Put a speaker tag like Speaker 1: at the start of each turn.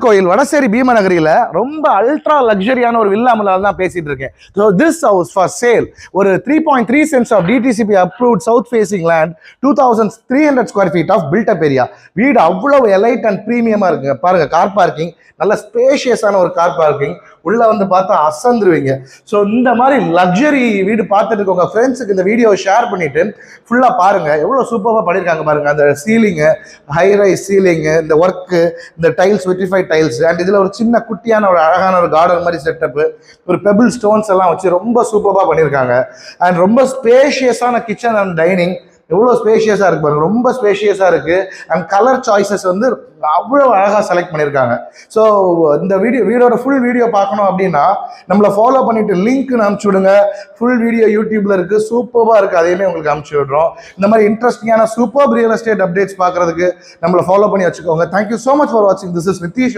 Speaker 1: கோயில் வடசேரி பீமநகரியில ரொம்ப அல்ட்ரா லக்ஸரியான ஒரு வில்லாமல தான் பேசிட்டு இருக்கேன். So this house for sale ஒரு 3.3 cents of DTCP approved south facing land 2300 square feet of built up area. வீடு அவ்வளவு எலைட் அண்ட் ப்ரீமியமா இருக்குங்க. பாருங்க, கார் பார்க்கிங் நல்ல ஸ்பேஷியஸான ஒரு கார் பார்க்கிங். உள்ள வந்து பார்த்தா அசந்துருவீங்க. ஸோ இந்த மாதிரி லக்ஸரி வீடு பார்த்துட்டு இருக்கவங்க ஃப்ரெண்ட்ஸுக்கு இந்த வீடியோவை ஷேர் பண்ணிட்டு ஃபுல்லாக பாருங்க, எவ்வளோ சூப்பராக பண்ணியிருக்காங்க பாருங்க. அந்த சீலிங்கு, ஹை ரைஸ் சீலிங்கு, இந்த ஒர்க்கு, இந்த டைல்ஸ், வெட்டிஃபைட் டைல்ஸ், அண்ட் இதில் ஒரு சின்ன குட்டியான ஒரு அழகான ஒரு கார்டன் மாதிரி செட்டப்பு, ஒரு பெபிள் ஸ்டோன்ஸ் எல்லாம் வச்சு ரொம்ப சூப்பராக பண்ணியிருக்காங்க. அண்ட் ரொம்ப ஸ்பேஷியஸான கிச்சன் அண்ட் டைனிங். எவ்வளோ ஸ்பேஷியஸாக இருக்கு பாருங்க, ரொம்ப ஸ்பேஷியஸாக இருக்கு. அண்ட் கலர் சாய்ஸஸ் வந்து அவ்வளோ அழகாக செலக்ட் பண்ணியிருக்காங்க. ஸோ இந்த வீடியோட ஃபுல் வீடியோ பார்க்கணும் அப்படின்னா நம்மளை ஃபாலோ பண்ணிட்டு லிங்க் அனுப்பிச்சு விடுங்க. ஃபுல் வீடியோ யூடியூப்ல இருக்கு, சூப்பராக இருக்கு, அதையுமே உங்களுக்கு அனுப்பிச்சு விடுறோம். இந்த மாதிரி இன்ட்ரெஸ்டிங்கான சூப்பர் ரியல் எஸ்டேட் அப்டேட்ஸ் பார்க்கறதுக்கு நம்மளை ஃபாலோ பண்ணி வச்சுக்கோங்க. தேங்க்யூ ஸோ மச் ஃபார் வாட்சிங். This is Nitish.